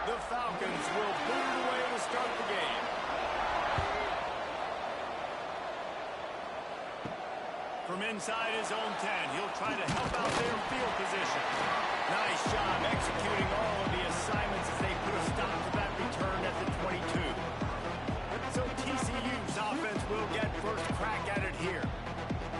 The Falcons will boot it away to start the game. From inside his own 10, he'll try to help out their field position. Nice job executing all of the assignments as they put a stop to that return at the 22. So TCU's offense will get first crack at it here.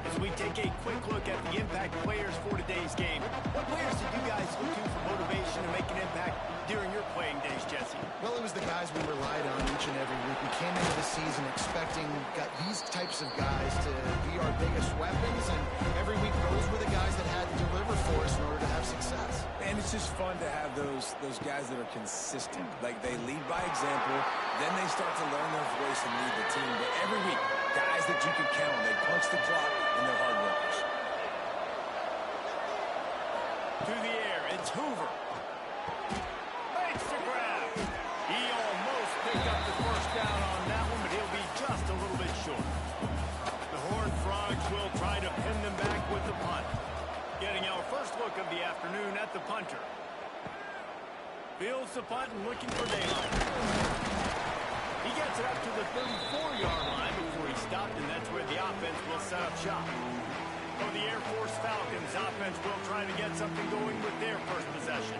As we take a quick look at the impact players for today's game, what players did you guys look to for motivation to make an impact during your playing days, Jesse? Well, it was the guys we relied on each and every week. We came into the season expecting these types of guys to be our biggest weapons, and every week those were the guys that had to deliver for us in order to have success. And it's just fun to have those guys that are consistent. Like, they lead by example, then they start to learn their voice and lead the team. But every week, guys that you can count on, they punch the clock, and they're hard workers. To the air, it's Hoover. Makes the grab. He almost picked up the first down on that one, but he'll be just a little bit short. The Horned Frogs will try to pin them back with the punt. Getting our first look of the afternoon at the punter. Fields the punt and looking for daylight. He gets it up to the 34-yard line before he stopped, and that's where the offense will set up shop. For the Air Force Falcons, offense will try to get something going with their first possession.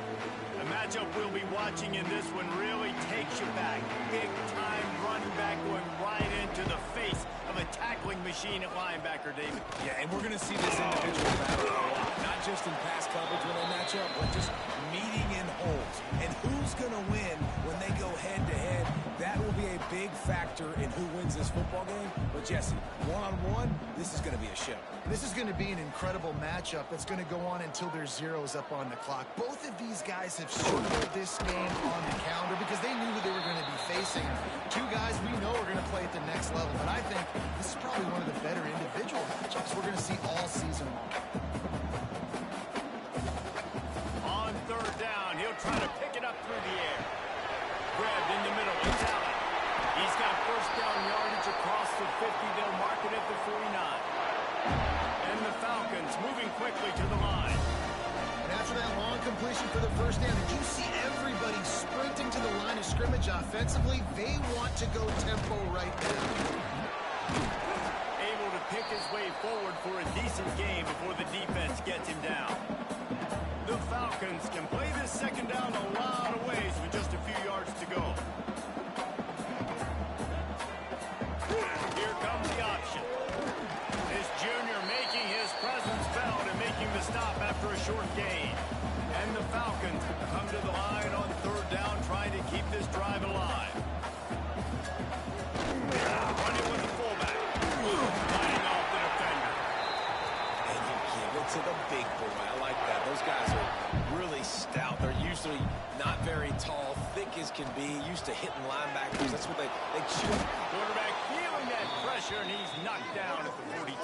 The matchup we'll be watching in this one really takes you back. Big-time running back going right into the face of a tackling machine at linebacker, David. Yeah, and we're going to see this individual battle a lot. Not just in pass coverage when they match up, but just meeting in holes. And who's going to win when they go head-to-head? That will be a big factor in who wins this football game. But, Jesse, one-on-one, this is going to be a show. This is going to be an incredible matchup that's going to go on until there's zeros up on the clock. Both of these guys have circled this game on the calendar because they knew who they were going to be facing. Two guys we know are going to play at the next level, but I think this is probably one of the better individual matchups we're going to see all season long. On third down, he'll try to pick it up through the air. Grabbed in the middle, it's Allen. He's got first down yardage across the 50. They'll mark it at the 49. And the Falcons moving quickly to the line. And after that long completion for the first down, did you see everybody sprinting to the line of scrimmage offensively? They want to go tempo right now. Able to pick his way forward for a decent game before the defense gets him down. The Falcons can play this second down a lot of ways with just a few yards to go. Here comes the option. This junior making his presence felt and making the stop after a short gain. And the Falcons come to the line on third down, trying to keep this drive alive. Running with the fullback. Fighting off the defender. And you give it to the big boy. I like that. Those guys are really stout. They're usually not very tall, thick as can be, used to hitting linebackers. That's what they chew. Quarterback feeling that pressure, and he's knocked down at the 42.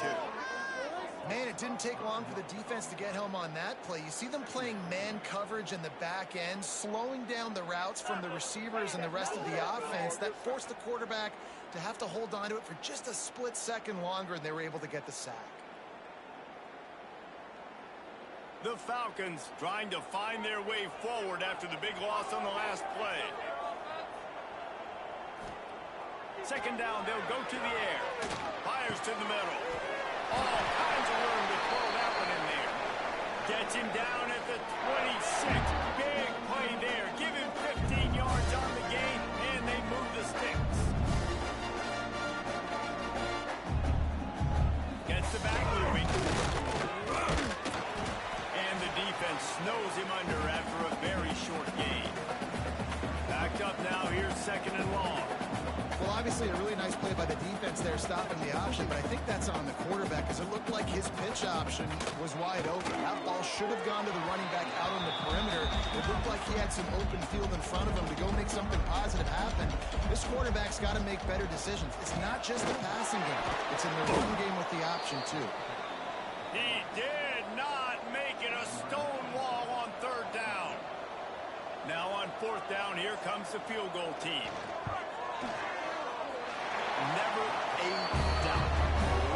Man, it didn't take long for the defense to get home on that play. You see them playing man coverage in the back end, slowing down the routes from the receivers and the rest of the offense. That forced the quarterback to have to hold on to it for just a split second longer, and they were able to get the sack. The Falcons trying to find their way forward after the big loss on the last play. Second down, they'll go to the air. Fires to the middle. All kinds of room to throw that one in there. Gets him down at the 26. Big play there. Give him 15 yards on the gain, and they move the sticks. Gets the back moving. And the defense snows him under after a very short gain. Backed up now, here's second and long. Well, obviously a really nice play by the defense there, stopping the option, but I think that's on the quarterback because it looked like his pitch option was wide open. That ball should have gone to the running back out on the perimeter. It looked like he had some open field in front of him to go make something positive happen. This quarterback's got to make better decisions. It's not just the passing game. It's in the run game with the option, too. He did not make it a stone wall on third down. Now on fourth down, here comes the field goal team. Never a doubt.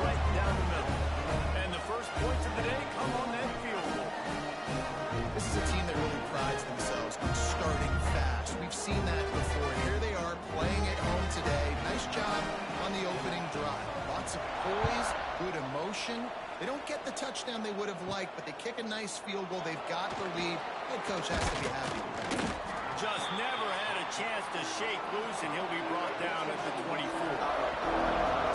Right down the middle. And the first points of the day come on that field goal. This is a team that really prides themselves on starting fast. We've seen that before. Here they are playing at home today. Nice job on the opening drive. Lots of poise, good emotion. They don't get the touchdown they would have liked, but they kick a nice field goal. They've got the lead. Head coach has to be happy with that. Just never had a chance to shake loose, and he'll be brought down at the 24.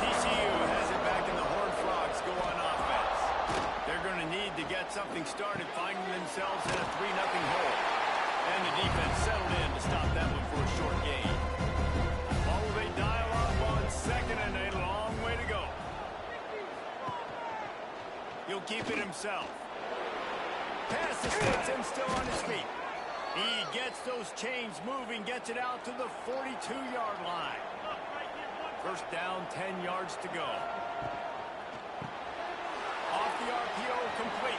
TCU has it back, and the Horned Frogs go on offense. They're going to need to get something started, finding themselves in a 3-0 hole. And the defense settled in to stop that one for a short gain. Ball will they dial up on second, and a long way to go. He'll keep it himself. Pass to Stetson, still on his feet. He gets those chains moving, gets it out to the 42-yard line. First down, 10 yards to go. Off the RPO, complete.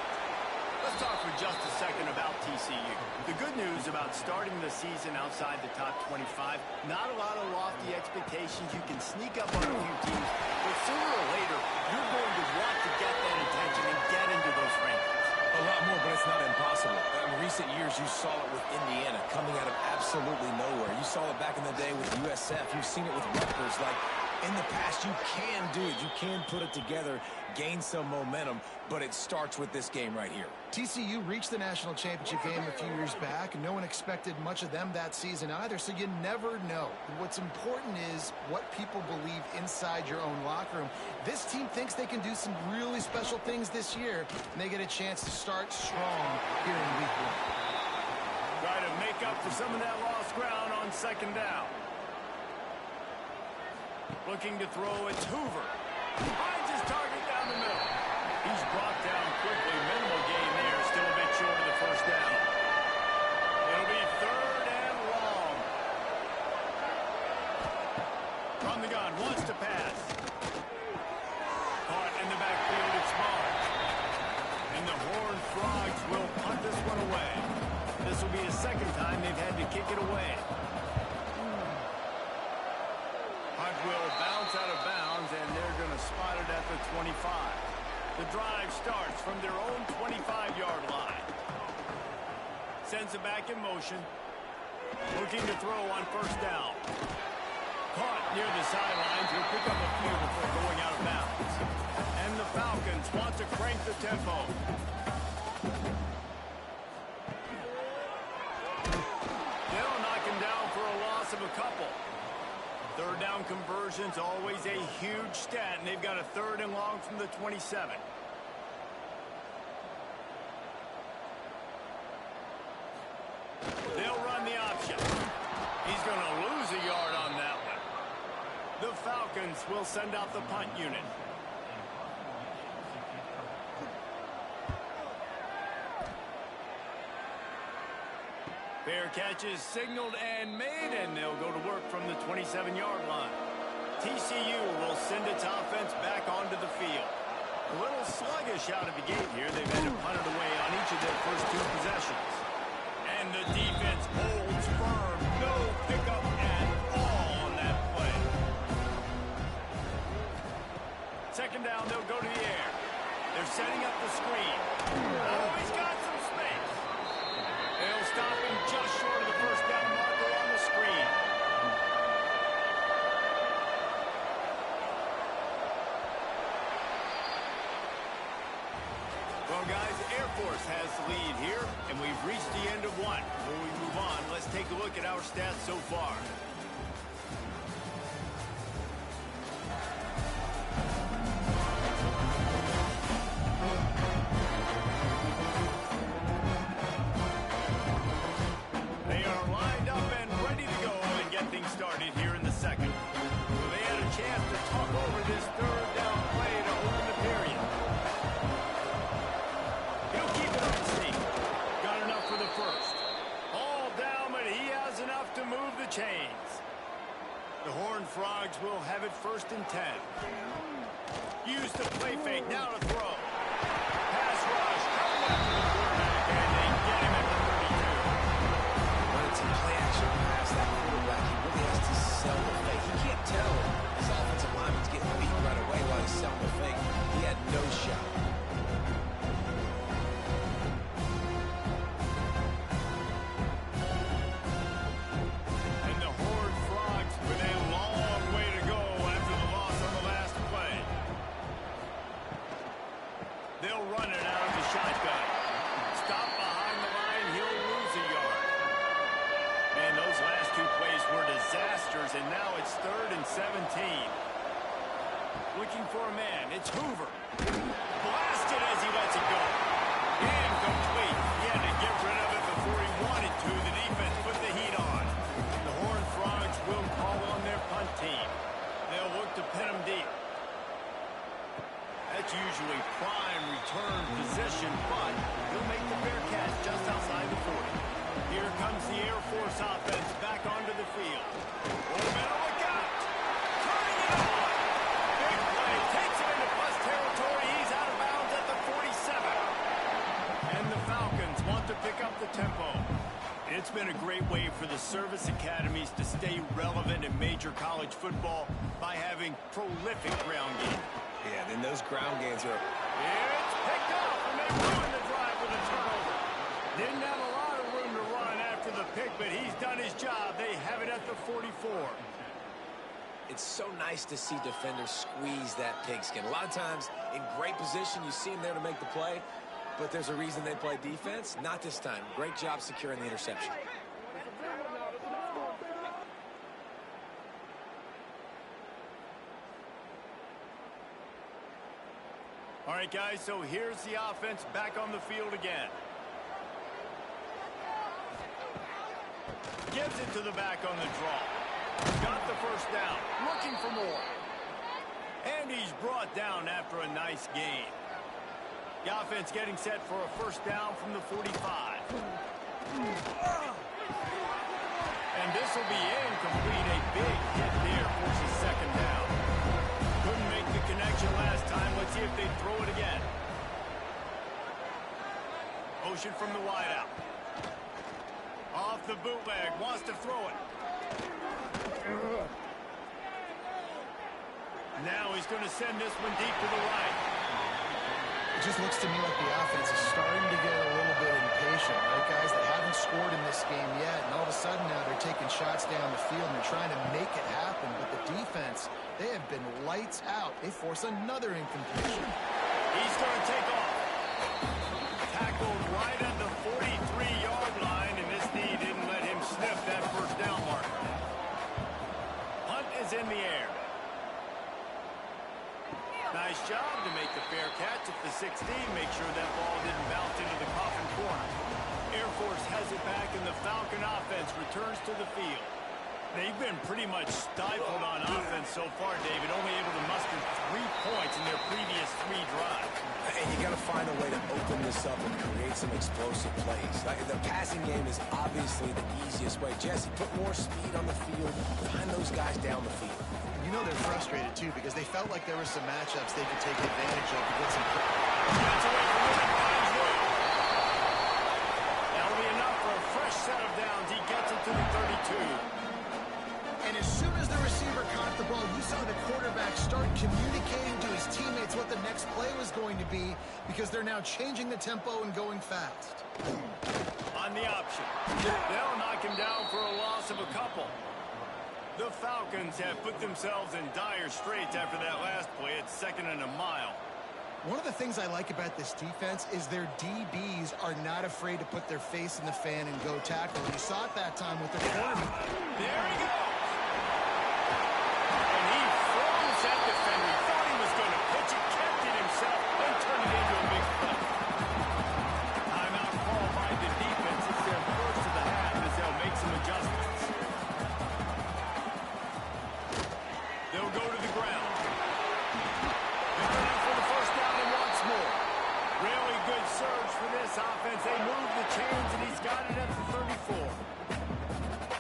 Let's talk for just a second about TCU. The good news about starting the season outside the top 25, not a lot of lofty expectations. You can sneak up on a few teams, but sooner or later, you're going to want to get that attention and get into those rankings. A lot more, but it's not impossible. In recent years, you saw it with Indiana coming out of absolutely nowhere. You saw it back in the day with USF. You've seen it with Rutgers. Like, in the past, you can do it. You can put it together, gain some momentum, but it starts with this game right here. TCU reached the national championship game a few years back, and no one expected much of them that season either, so you never know. What's important is what people believe inside your own locker room. This team thinks they can do some really special things this year, and they get a chance to start strong here in week 1. Try to make up for some of that lost ground on second down. Looking to throw, it's Hoover. Finds his target down the middle. He's brought down quickly. Minimal gain there. Still a bit short of the first down. It'll be third and long. From the gun, wants to pass. Caught in the backfield, it's Marsh. And the Horned Frogs will punt this one away. This will be the second time they've had to kick it away. Punt will bounce out of bounds, and they're going to spot it at the 25. The drive starts from their own 25-yard line. Sends it back in motion. Looking to throw on first down. Caught near the sidelines. He'll pick up a few before going out of bounds. And the Falcons want to crank the tempo. They'll knock him down for a loss of a couple. Third down conversion's always a huge stat, and they've got a third and long from the 27. They'll run the option. He's going to lose a yard on that one. The Falcons will send out the punt unit. Fair catch is signaled and made, and they'll go to work from the 27-yard line. TCU will send its offense back onto the field. A little sluggish out of the gate here. They've had to punt it away on each of their first two possessions. And the defense holds firm. No pickup at all on that play. Second down, they'll go to the air. They're setting up the screen. Oh, he's got some space. They'll stop him just short of the first down marker on the screen. Well, guys, Air Force has the lead here, and we've reached the end of one. Before we move on, let's take a look at our stats so far. They are lined up and ready to go and get things started here in the second. So they had a chance to talk over this third down play to open the period. He'll keep it on the sneak. Got enough for the first. All down, but he has enough to move the chains. The Horned Frogs will have it first and 10. Use the play fake, now to throw. Pass rush, coming after the quarterback, and they get him at the 32. When it's a play action pass, that quarterback, he really has to sell the fake. He can't tell his offensive lineman's getting beat right away while he's selling the fake. He had no shot. shotgun. Stop behind the line, he'll lose a yard. And those last two plays were disasters, and now it's 3rd and 17. Looking for a man, it's Hoover. Blasted as he lets it go. Incomplete. He had to get rid of it before he wanted to. The defense put the heat on. The Horned Frogs will call on their punt team. They'll look to pin them deep. That's usually prime return position, but he'll make the Bearcats just outside the 40. Here comes the Air Force offense back onto the field. Orlando, look out! Turning it on! Big play, takes him into plus territory. He's out of bounds at the 47. And the Falcons want to pick up the tempo. It's been a great way for the service academies to stay relevant in major college football by having prolific ground game. Yeah, then those ground games are... It's picked up, and they ruin the drive with a turnover. Didn't have a lot of room to run after the pick, but he's done his job. They have it at the 44. It's so nice to see defenders squeeze that pigskin. A lot of times, in great position, you see them there to make the play, but there's a reason they play defense. Not this time. Great job securing the interception. All right, guys, so here's the offense back on the field again. Gives it to the back on the draw. Got the first down. Looking for more. And he's brought down after a nice gain. The offense getting set for a first down from the 45. And this will be incomplete. A big hit there forces second down. Couldn't make the connection last time. Let's see if they throw it again. Motion from the wideout. Off the bootleg. Wants to throw it. Now he's going to send this one deep to the right. It just looks to me like the offense is starting to get a little bit impatient, right, guys? They haven't scored in this game yet, and all of a sudden now they're taking shots down the field and they're trying to make it happen. But the defense, they have been lights out. They force another incompletion. He's going to take off. Tackled right at the 43-yard line, and this knee didn't let him sniff that first down marker. Punt is in the air. Nice job to make the fair catch at the 16. Make sure that ball didn't bounce into the coffin corner. Air Force has it back, and the Falcon offense returns to the field. They've been pretty much stifled on offense so far, David, only able to muster 3 points in their previous 3 drives. And you got to find a way to open this up and create some explosive plays. The passing game is obviously the easiest way. Jesse, put more speed on the field. Find those guys down the field. You know they're frustrated, too, because they felt like there were some matchups they could take advantage of to get some... Gets away from it, finds Will. That'll be enough for a fresh set of downs. He gets it to the 32. And as soon as the receiver caught the ball, you saw the quarterback start communicating to his teammates what the next play was going to be, because they're now changing the tempo and going fast. On the option. They'll knock him down for a loss of a couple. The Falcons have put themselves in dire straits after that last play. It's 2nd and a mile. One of the things I like about this defense is their DBs are not afraid to put their face in the fan and go tackle. You saw it that time with their quarterback. There he goes. And he froze that defender. He thought he was going to pitch it, kept it himself, and turned it into a big play. Timeout call by the defense. It's their first of the half as they'll make some adjustments. They'll go to the ground. They're going for the first down and once more. Really good surge for this offense. They move the chains, and he's got it at the 34.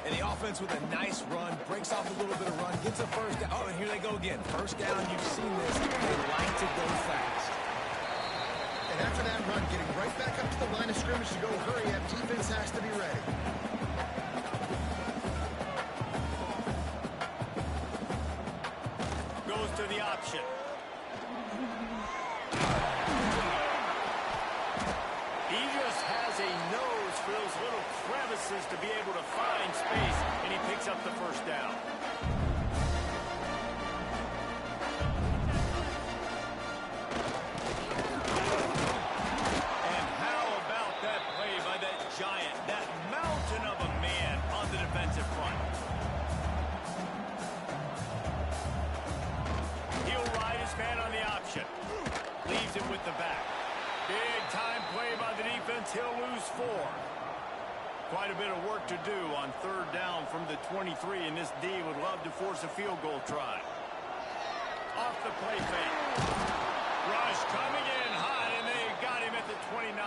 And the offense with a nice run, breaks off a little bit of run, gets a first down. Oh, and here they go again. First down, you've seen this. They like to go fast. And after that run, getting right back up to the line of scrimmage to go hurry up, defense has to be ready. Goes to the option. He just has a nose for those little crevices to be able to find space, and he picks up the first down. points, he'll lose 4. Quite a bit of work to do on 3rd down from the 23, and this D would love to force a field goal try. Off the play fake. Rush coming in hot, and they got him at the 29.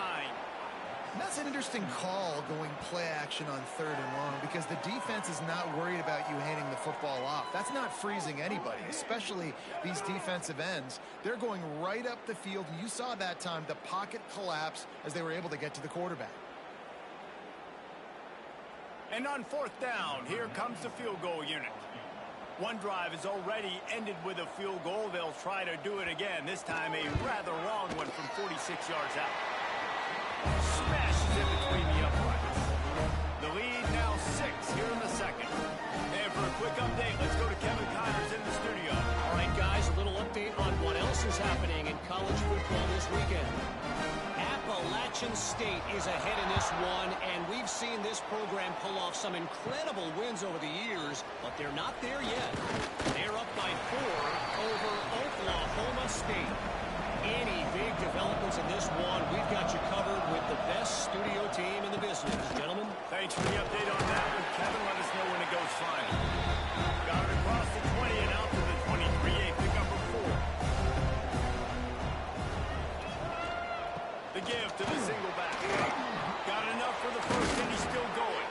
That's an interesting call, going play action on 3rd and long, because the defense is not worried about you handing the football off. That's not freezing anybody, especially these defensive ends. They're going right up the field, and you saw that time the pocket collapse as they were able to get to the quarterback. And on 4th down, here comes the field goal unit. One drive has already ended with a field goal. They'll try to do it again, this time a rather long one from 46 yards out. Smashes in between the uprights. The lead now 6 here in the 2nd. And for a quick update, let's go to Kevin Connors in the studio. All right, guys, a little update on what else is happening in college football this weekend. Appalachian State is ahead in this one, and we've seen this program pull off some incredible wins over the years, but they're not there yet. They're up by 4 over Oklahoma State. Any big developments in this one, we've got you covered with the best studio team in the business, gentlemen. Thanks for the update on that one, Kevin. Let us know when it goes final. Got it across the 20 and out to the 23. A pick up for 4. The give to the single back. Got enough for the first, and he's still going.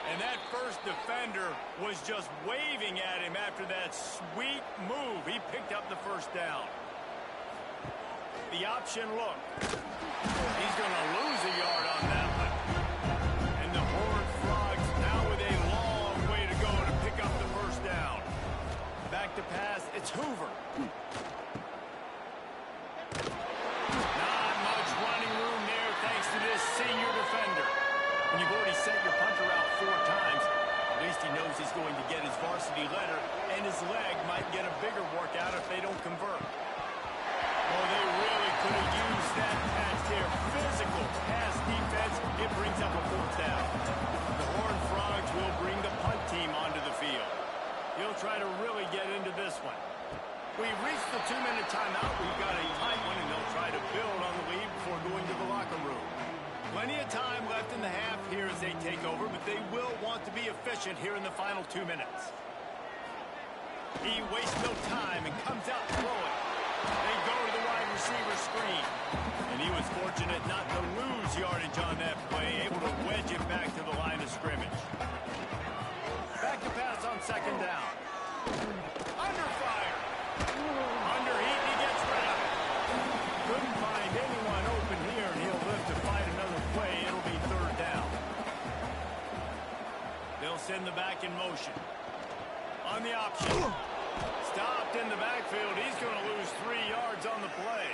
And that first defender was just waving at him after that sweet move. He picked up the first down. The option look. He's going to lose a yard on that one. And the Horned Frogs now with a long way to go to pick up the first down. Back to pass. It's Hoover. Not much running room there thanks to this senior defender. When you've already sent your punter out 4 times, at least he knows he's going to get his varsity letter, and his leg might get a bigger workout if they don't convert. Oh, they really could have used that pass there. Physical pass defense. It brings up a 4th down. The Horned Frogs will bring the punt team onto the field. He'll try to really get into this one. We've reached the 2-minute timeout. We've got a tight one, and they'll try to build on the lead before going to the locker room. Plenty of time left in the half here as they take over, but they will want to be efficient here in the final 2 minutes. He wastes no time and comes out throwing. They go to the wide receiver screen. And he was fortunate not to lose yardage on that play, able to wedge it back to the line of scrimmage. Back to pass on 2nd down. Under fire. Underheat, and he gets rid of it. Couldn't find anyone open here, and he'll live to fight another play. It'll be 3rd down. They'll send the back in motion. On the option. Stopped in the backfield. He's going to lose 3 yards on the play.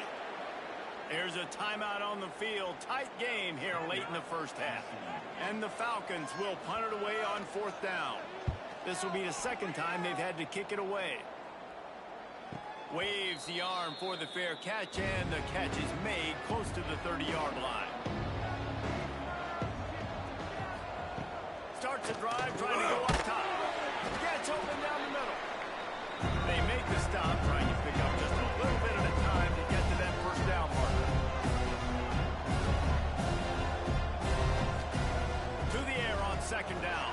There's a timeout on the field. Tight game here late in the first half. And the Falcons will punt it away on 4th down. This will be the 2nd time they've had to kick it away. Waves the arm for the fair catch, and the catch is made close to the 30-yard line. Starts a drive, trying to go up top. Gets open down the middle. They make the stop, trying to pick up just a little bit at a time to get to that 1st down marker. To the air on 2nd down.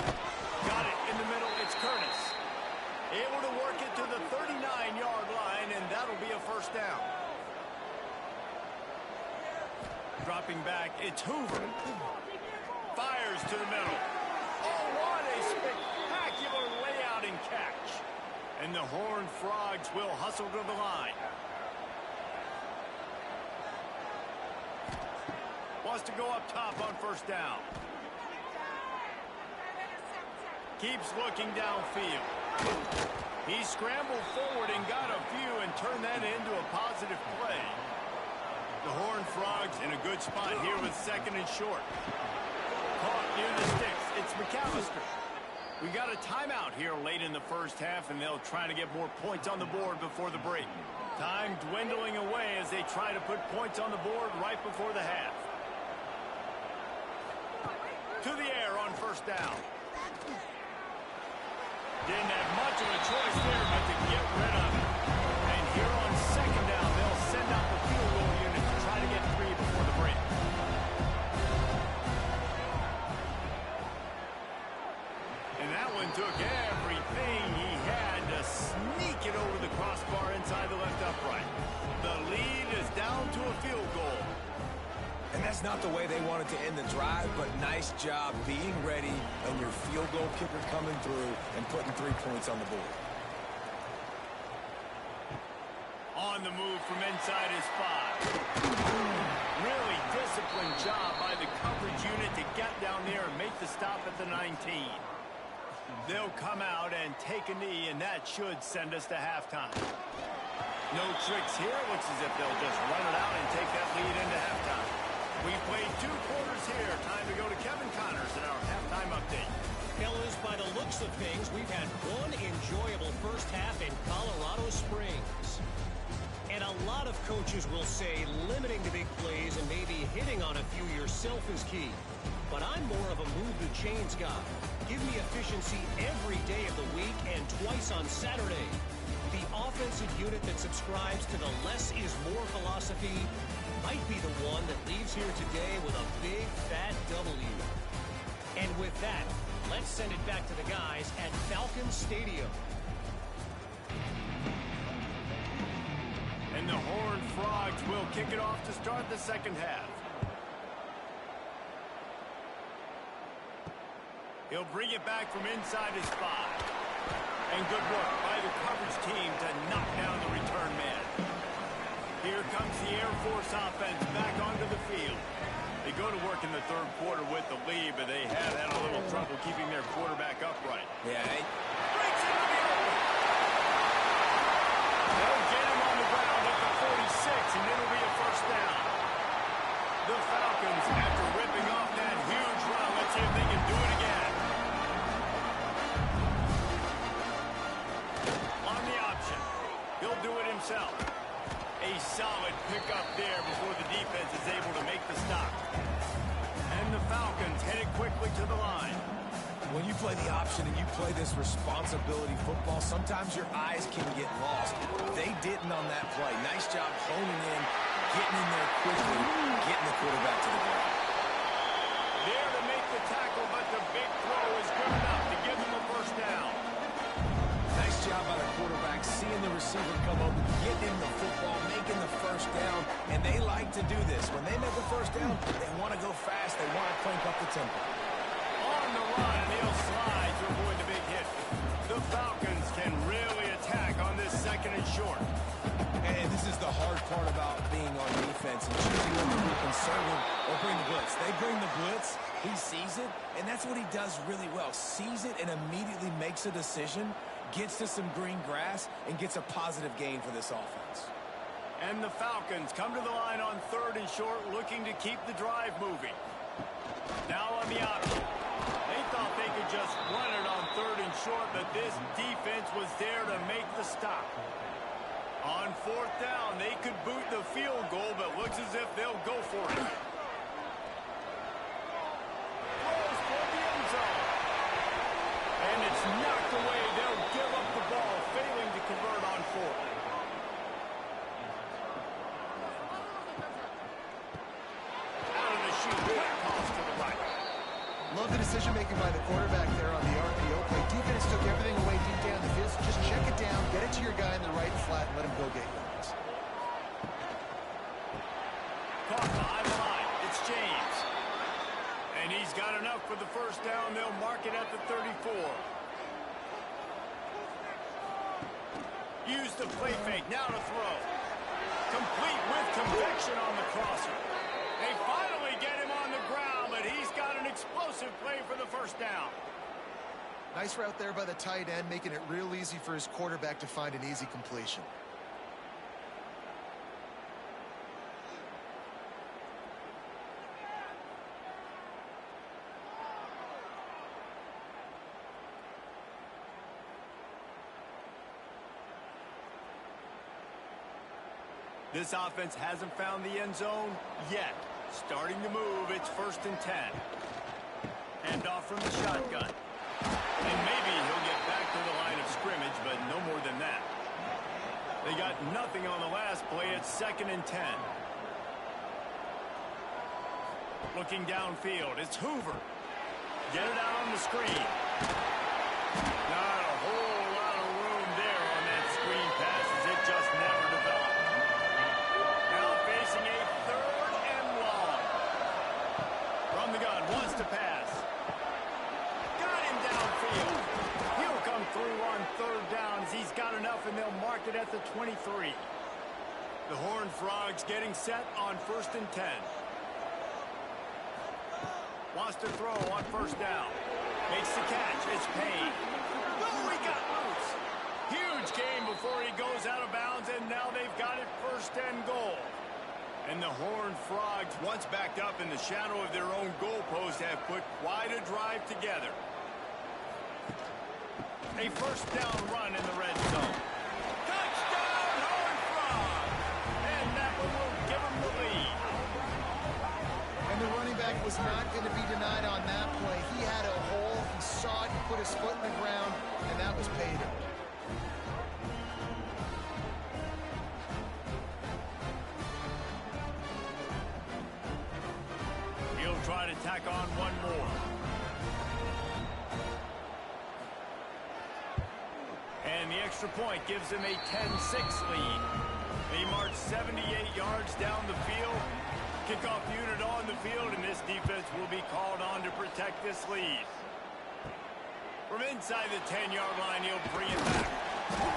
Got it in the middle. It's Curtis. Able to work it to the 39-yard line, and that'll be a 1st down. Dropping back, it's Hoover. Fires to the middle. Oh, what a spectacular layout and catch. And the Horned Frogs will hustle to the line. Wants to go up top on 1st down. Keeps looking downfield. He scrambled forward and got a few and turned that into a positive play. The Horned Frogs in a good spot here with 2nd and short. Caught near the sticks. It's McAllister. We got a timeout here late in the first half, and they'll try to get more points on the board before the break. Time dwindling away as they try to put points on the board right before the half. To the air on 1st down. Didn't have much of a choice there but to get rid of it. And here on 2nd down, they'll send out the field goal unit to try to get 3 before the break. not the way they wanted to end the drive, but nice job being ready and your field goal kicker coming through and putting 3 points on the board. On the move from inside his 5. Really disciplined job by the coverage unit to get down there and make the stop at the 19. They'll come out and take a knee, and that should send us to halftime. No tricks here. Looks as if they'll just run it out and take that lead into halftime. We played 2 quarters here. Time to go to Kevin Connors in our halftime update. Fellas, by the looks of things, we've had one enjoyable first half in Colorado Springs. And a lot of coaches will say limiting the big plays and maybe hitting on a few yourself is key. But I'm more of a move the chains guy. Give me efficiency every day of the week and twice on Saturday. The offensive unit that subscribes to the less is more philosophy might be the one that leaves here today with a big fat W. And with that, let's send it back to the guys at Falcon Stadium. And the Horned Frogs will kick it off to start the second half. He'll bring it back from inside his 5. And good work by the coverage team to knock down the return man. Here comes the Air Force offense back onto the field. They go to work in the third quarter with the lead, but they have had a little trouble keeping their quarterback upright. Yeah, Breaks into the open. They'll get him on the ground at the 46, and it'll be a first down. The Falcons, after ripping off that huge run, let's see if they can do it again. On the option, he'll do it himself. A solid pickup there before the defense is able to make the stop. And the Falcons headed quickly to the line. when you play the option and you play this responsibility football, sometimes your eyes can get lost. They didn't on that play. Nice job honing in, getting in there quickly, getting the quarterback to the ground. There to make the tackle, but the big throw is good enough to give them a first down. Nice job by the quarterback, seeing the receiver come open, getting him the football, making the first down, and they like to do this. When they make a first down, they want to go fast, they want to crank up the tempo. On the run, and he'll slide to avoid the big hit. The Falcons can really attack on this second and short. And this is the hard part about being on defense and choosing whether to be conservative or bring the blitz. They bring the blitz, he sees it, and that's what he does really well. Sees it and immediately makes a decision, gets to some green grass, and gets a positive gain for this offense. And the Falcons come to the line on third and short, looking to keep the drive moving. Now on the option. They thought they could just run it on third and short, but this defense was there to make the stop. On fourth down, they could boot the field goal, but looks as if they'll go for it. Throws for the end zone. And it's knocked away. They'll give up the ball, failing to convert on fourth. Out of the chute, quick toss to the right. Love the decision-making by the quarterback there on the RPO play. Defense took everything away deep down the field. So just check it down, get it to your guy in the right flat, and let him go get yards. Caught behind the line. It's James. And he's got enough for the first down. They'll mark it at the 34. Use the play fake. Now to throw. Complete with conviction on the crosser. They finally get him on the ground, but he's got an explosive play for the first down. Nice route there by the tight end, making it real easy for his quarterback to find an easy completion. This offense hasn't found the end zone yet. Starting to move, it's 1st and 10. Hand off from the shotgun. And maybe he'll get back to the line of scrimmage, but no more than that. They got nothing on the last play. It's 2nd and 10. Looking downfield, it's Hoover. Get it out on the screen. Not a whole lot of room there on that screen pass, as it just never developed. Now facing a 3rd and long. from the gun, wants to pass. Got him downfield. He'll come through on third down as he's got enough, and they'll mark it at the 23. The Horned Frogs getting set on 1st and 10. Wants to throw on first down. Makes the catch. It's Payne. Oh, he got loose. Huge gain before he goes out of bounds, and now they've got it 1st and goal. And the Horned Frogs, once backed up in the shadow of their own goalpost, have put quite a drive together. A 1st down run in the red zone. Touchdown, Horned Frogs! And that one will give them the lead. And the running back was not going to be denied on that play. He had a hole. He saw it. He put his foot in the ground, and that was pay dirt. He'll try to tack on one more. And the extra point gives him a 10-6 lead. They march 78 yards down the field. Kickoff unit on the field, and this defense will be called on to protect this lead. From inside the 10-yard line, he'll bring it back.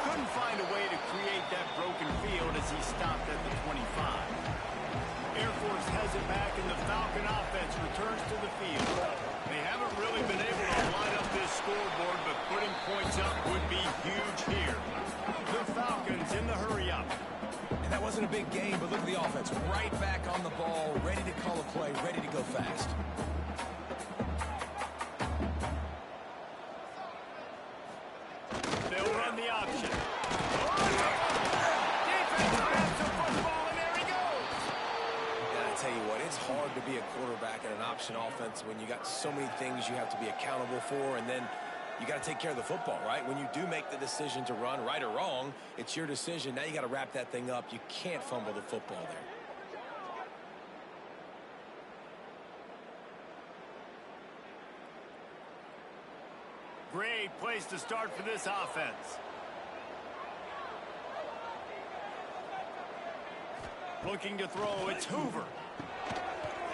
Couldn't find a way to create that broken field as he stopped at the 25. Air Force has it back, and the Falcon offense returns to the field. They haven't really been able to line up this scoreboard, but putting points up would be huge here. The Falcons in the hurry-up. And that wasn't a big game, but look at the offense. Right back on the ball, ready to call a play, ready to go fast. They'll run the option. Defense grabs the football, and there he goes. And I tell you what, it's hard to be a quarterback in an option offense when you got so many things you have to be accountable for, and then you got to take care of the football, right? When you do make the decision to run, right or wrong, it's your decision. Now you got to wrap that thing up. You can't fumble the football there. Great place to start for this offense. Looking to throw, it's Hoover.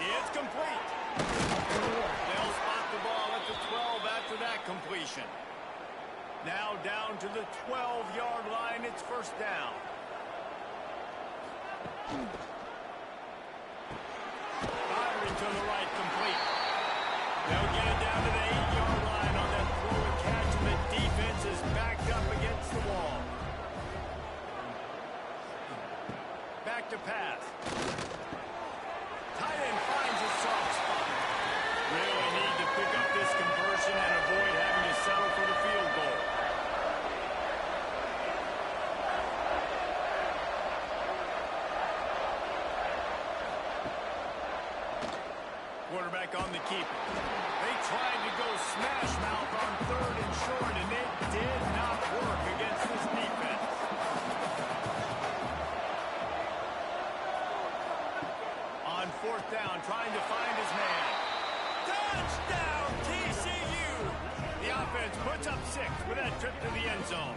It's complete. They'll spot the ball at the 12 after that completion. Now down to the 12-yard line, it's 1st down. Firing to the right, complete. They'll get it down to the 8-yard line on that throw and catch, and the defense is backed up against the wall. Back to pass. Tight end finds a soft spot. Really need to pick up this conversion and avoid having to settle for the field goal. Quarterback on the keeper. They tried to go smash mouth on 3rd and short, and it did not work against this defense. On 4th down, trying to find his man. Touchdown, TCU! The offense puts up 6 with that trip to the end zone.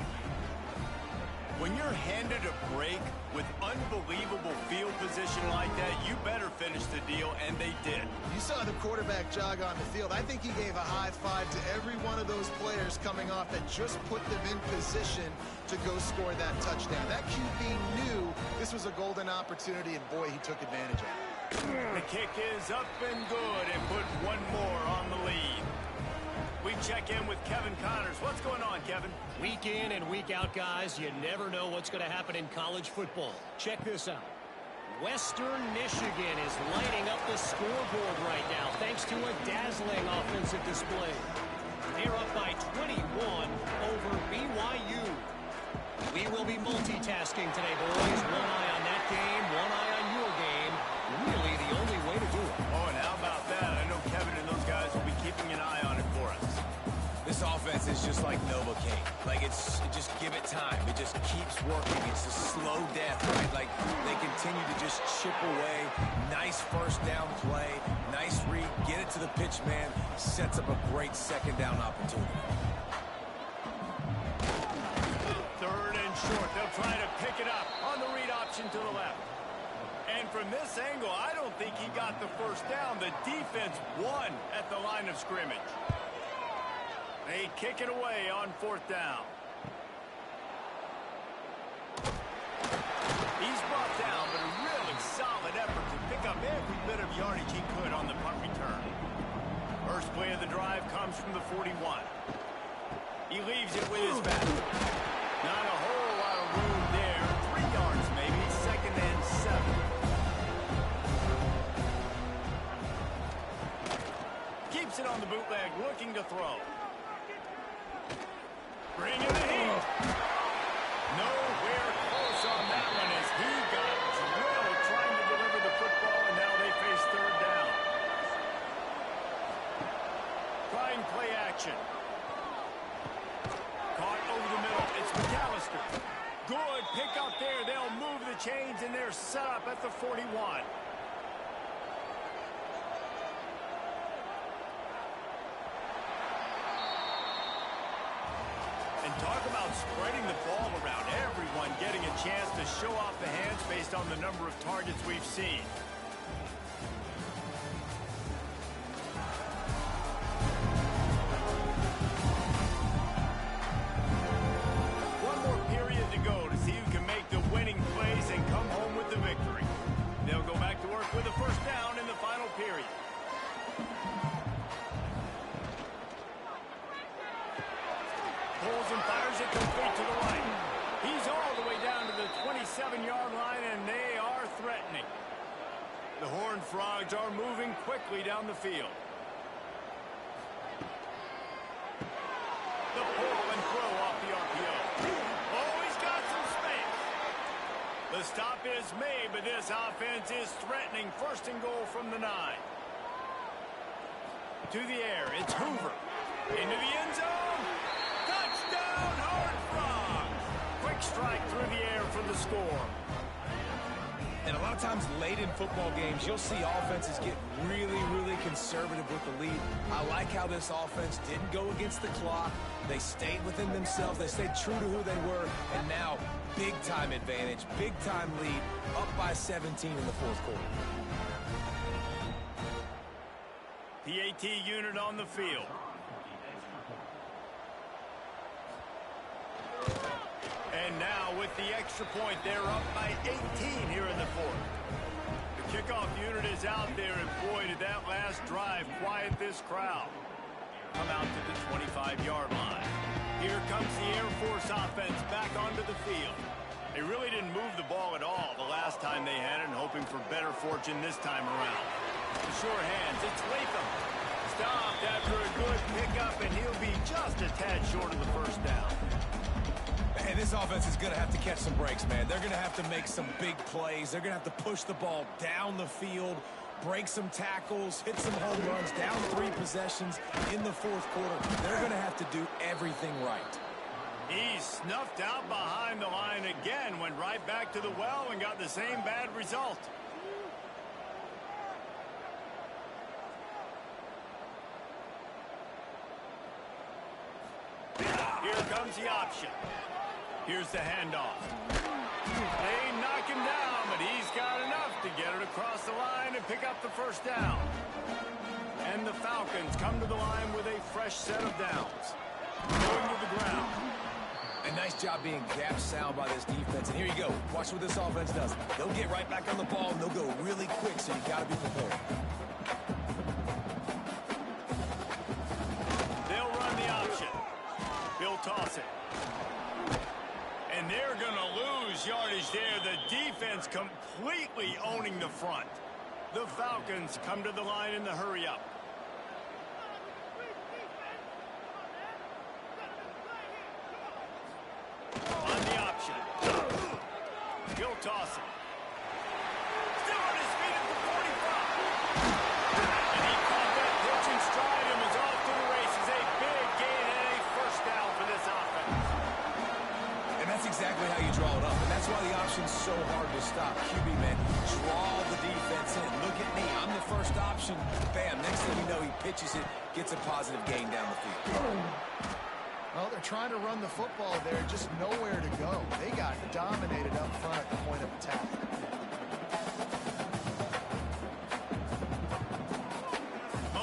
When you're handed a break with unbelievable field position like that, you better finish the deal, and they did. You saw the quarterback jog on the field. I think he gave a high five to every one of those players coming off that just put them in position to go score that touchdown. That QB knew this was a golden opportunity, and boy, he took advantage of it. The kick is up and good, and put one more on the lead. We check in with Kevin Connors. What's going on, Kevin? Week in and week out, guys, you never know what's going to happen in college football. Check this out. Western Michigan is lighting up the scoreboard right now thanks to a dazzling offensive display. They're up by 21 over BYU. We will be multitasking today, boys. One eye on that game, one eye on your game. Really the only way to do it. Oh, and how about that? I know Kevin and those guys will be keeping an eye on it for us. This offense is just like Novocaine. Like, just give it time. It just keeps working. It's a slow death, right? Like, they continue to just chip away. Nice 1st down play. Nice read. Get it to the pitch man. Sets up a great 2nd down opportunity. 3rd and short. They'll try to pick it up on the read option to the left. And from this angle, I don't think he got the first down. The defense won at the line of scrimmage. They kick it away on 4th down. He's brought down, but a really solid effort to pick up every bit of yardage he could on the punt return. First play of the drive comes from the 41. He leaves it with his back. Not a whole lot of room there. 3 yards maybe, 2nd and 7. Keeps it on the bootleg, looking to throw. Bring in the heat. Nowhere close on that one as he got drilled trying to deliver the football, and now they face 3rd down. Trying play action. Caught over the middle. It's McAllister. Good pick up there. They'll move the chains, and they're set up at the 41. And talk about spreading the ball around. Everyone getting a chance to show off the hands based on the number of targets we've seen. One more period to go to see who can make the winning plays and come home with the victory. They'll go back to work with a first down in the final period. Pulls and fires it complete to the right. He's all the way down to the 27-yard line, and they are threatening. The Horned Frogs are moving quickly down the field. The pull and throw off the RPO. Oh, he's got some space. The stop is made, but this offense is threatening. 1st and goal from the 9. To the air, it's Hoover. Into the end zone. Touchdown, Horned Frogs! Quick strike through the air for the score. And a lot of times late in football games, you'll see offenses get really conservative with the lead. I like how this offense didn't go against the clock. They stayed within themselves. They stayed true to who they were. And now, big-time advantage, big-time lead, up by 17 in the 4th quarter. PAT unit on the field. And now with the extra point, they're up by 18 here in the 4th. The kickoff unit is out there, and boy, did that last drive quiet this crowd. Come out to the 25-yard line. Here comes the Air Force offense back onto the field. They really didn't move the ball at all the last time they had it, and hoping for better fortune this time around. The sure hands, it's Latham. Stopped after a good pickup, and he'll be just a tad short of the first down. And this offense is going to have to catch some breaks, man. They're going to have to make some big plays. They're going to have to push the ball down the field, break some tackles, hit some home runs, down 3 possessions in the 4th quarter. They're going to have to do everything right. He snuffed out behind the line again, went right back to the well and got the same bad result. Here comes the option. Here's the handoff. They knock him down, but he's got enough to get it across the line and pick up the first down. And the Falcons come to the line with a fresh set of downs. Going to the ground. A nice job being gap sound by this defense. And here you go. Watch what this offense does. They'll get right back on the ball, and they'll go really quick, so you got to be prepared. They'll run the option. He'll toss it. And they're going to lose yardage there. The defense completely owning the front. The Falcons come to the line in the hurry-up. On the option. He'll toss it. Still on his feet at the 45. And he caught that pitch in stride and was off to the races. A big gain and a first down for this offense. And that's exactly how you draw it up. And that's why the option's so hard to stop. QB, man, draw the defense in. Look at me. I'm the first option. Bam. Next thing you know, he pitches it, gets a positive gain down the field. Well, they're trying to run the football there, just nowhere to go. They got dominated up front at the point of attack.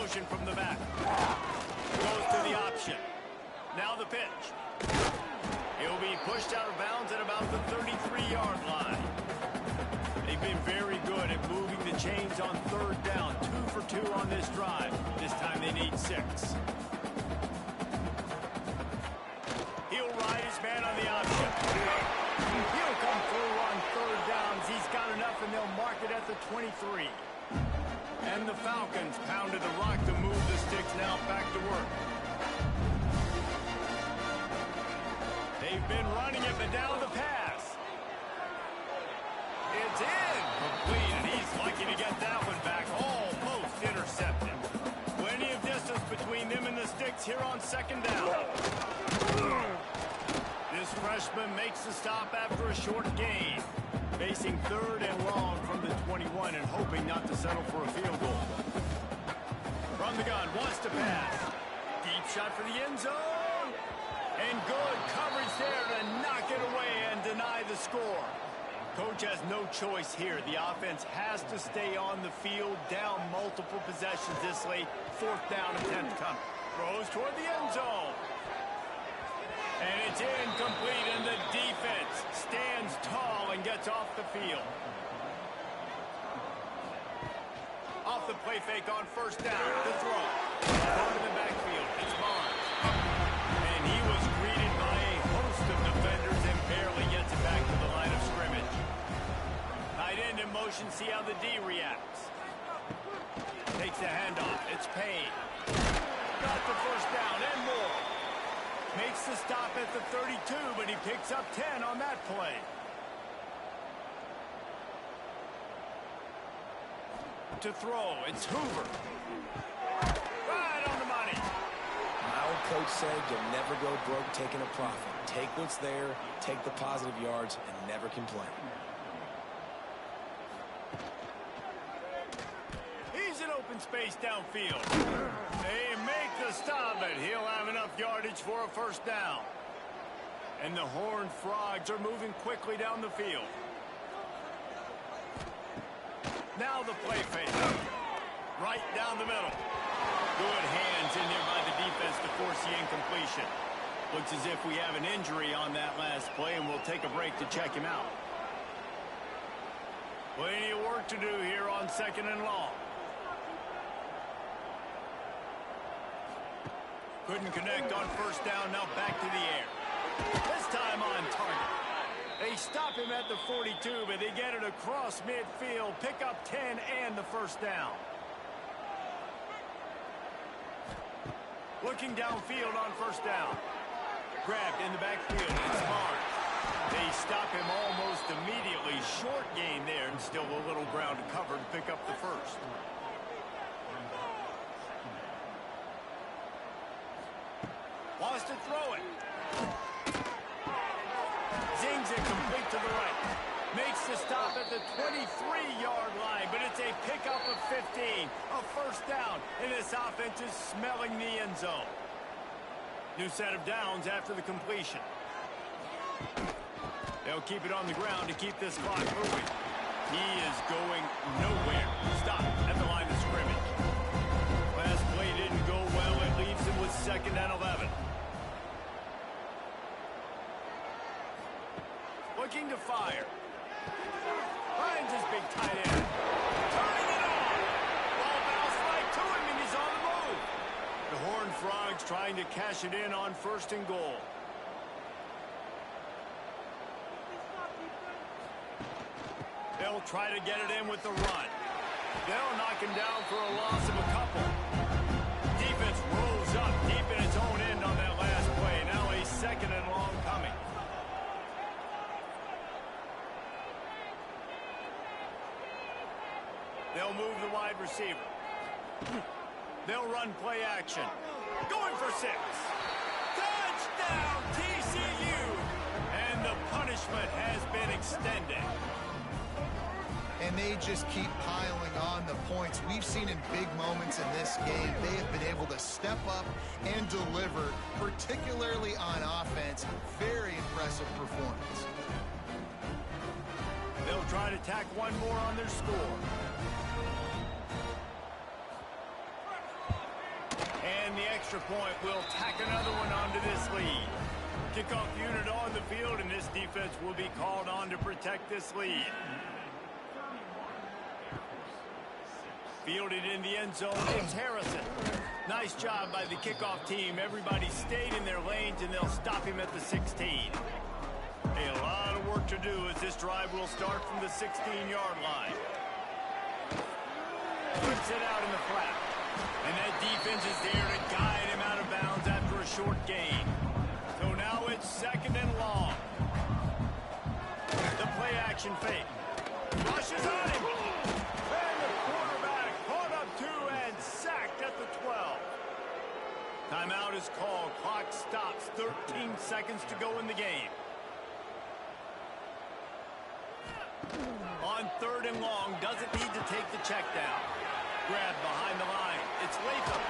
motion from the back. Goes to the option. Now the pitch. He'll be pushed out of bounds at about the 33-yard line. They've been very good at moving the chains on third down. 2 for 2 on this drive. This time they need 6. He'll ride his man on the option. He'll come through on third downs. He's got enough, and they'll mark it at the 23. And the Falcons pounded the rock to move the sticks. Now back to work. They've been running it, but down the pass. It's in. Complete, and he's lucky to get that one back. Almost intercepted. Plenty of distance between them and the sticks here on second down. This freshman makes the stop after a short gain. Facing third and long from the 21 and hoping not to settle for a field goal. From the gun, wants to pass. Deep shot for the end zone. And good coverage there to knock it away and deny the score. Coach has no choice here. The offense has to stay on the field, down multiple possessions this late. Fourth down attempt coming. Throws toward the end zone. And it's incomplete, and the defense stands tall and gets off the field. Off the play fake on first down. The throw. Over to the backfield. It's Barnes. And he was greeted by a host of defenders and barely gets it back to the line of scrimmage. Tight end in motion. See how the D reacts. Takes the handoff. It's Payne. Got the first down and more. Makes the stop at the 32, but he picks up 10 on that play. To throw, it's Hoover. Right on the money. My old coach said you'll never go broke taking a profit. Take what's there, take the positive yards, and never complain. He's in open space downfield. They make the stop, but he'll have enough yardage for a first down. And the Horned Frogs are moving quickly down the field. Now the play fake. Right down the middle. Good hands in there by the defense to force the incompletion. Looks as if we have an injury on that last play, and we'll take a break to check him out. Plenty of work to do here on second and long. Couldn't connect on first down, now back to the air. This time on target. They stop him at the 42, but they get it across midfield, pick up 10 and the first down. Looking downfield on first down. Grabbed in the backfield, it's Barnes. They stop him almost immediately. Short gain there, and still a little ground to cover to pick up the first. Wants to throw it. Zings it complete to the right. Makes the stop at the 23-yard line, but it's a pickup of 15. A first down, and this offense is smelling the end zone. New set of downs after the completion. They'll keep it on the ground to keep this clock moving. He is going nowhere. Stop at the line of scrimmage. Last play didn't go well. It leaves him with second and 11. Looking to fire. Finds his big tight end. Turning it on. Ball bounced right to him, and he's on the move. The Horned Frogs trying to cash it in on first and goal. They'll try to get it in with the run. They'll knock him down for a loss of a couple. Defense rolls up deep in its own end on that last play. Now a second and long coming. They'll move the wide receiver. They'll run play action. Going for 6. Touchdown, TCU! And the punishment has been extended. And they just keep piling on the points. We've seen in big moments in this game, they have been able to step up and deliver, particularly on offense. Very impressive performance. They'll try to tack one more on their score. the extra point will tack another one onto this lead. Kickoff unit on the field, and this defense will be called on to protect this lead. Fielded in the end zone, it's Harrison. Nice job by the kickoff team. Everybody stayed in their lanes, and they'll stop him at the 16. A lot of work to do as this drive will start from the 16-yard line. Puts it out in the flat. And that defense is there to guide him out of bounds after a short gain. So now it's second and long. The play action fake. Rushes on him. And the quarterback caught up two and sacked at the 12. Timeout is called. Clock stops. 13 seconds to go in the game. On third and long, doesn't need to take the check down. Grab behind the line. It's Latham.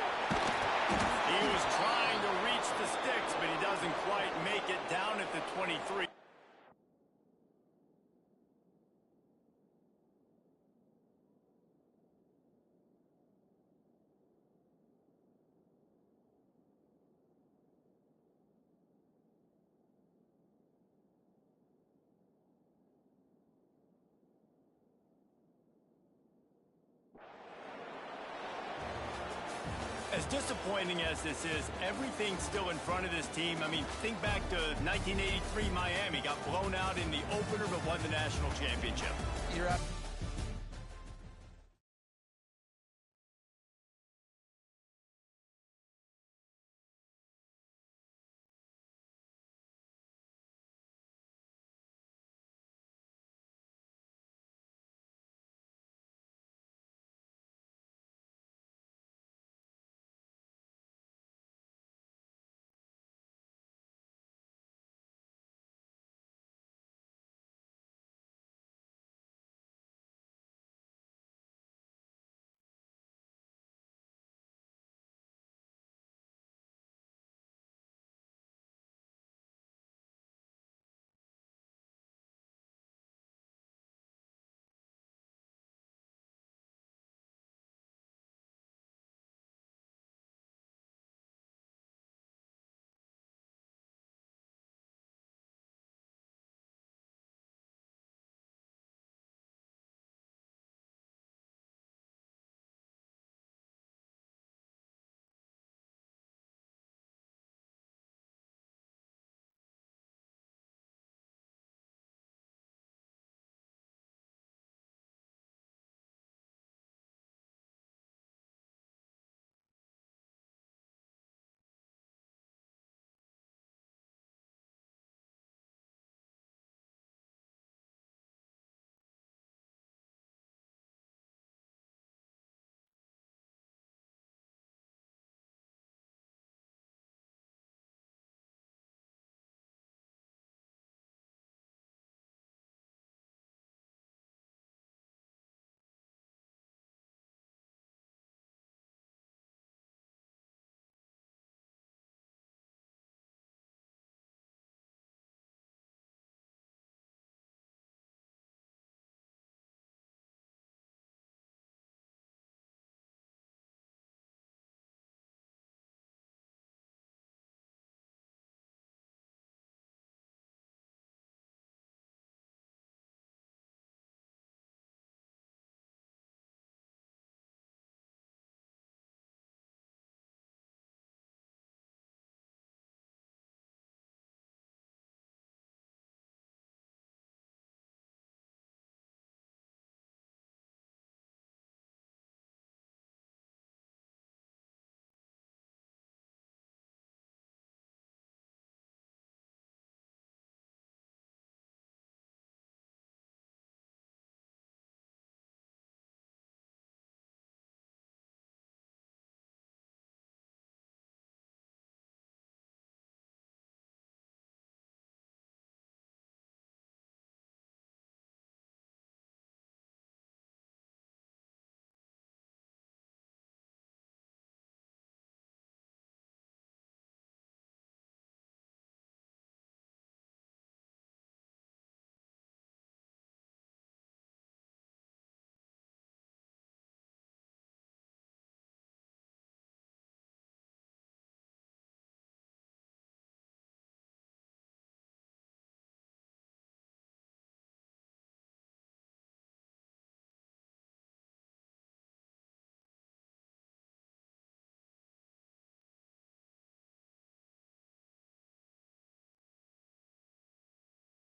He was trying to reach the sticks, but he doesn't quite make it down at the 23. As disappointing as this is, everything's still in front of this team. I mean, think back to 1983 Miami. Got blown out in the opener but won the national championship. You're up.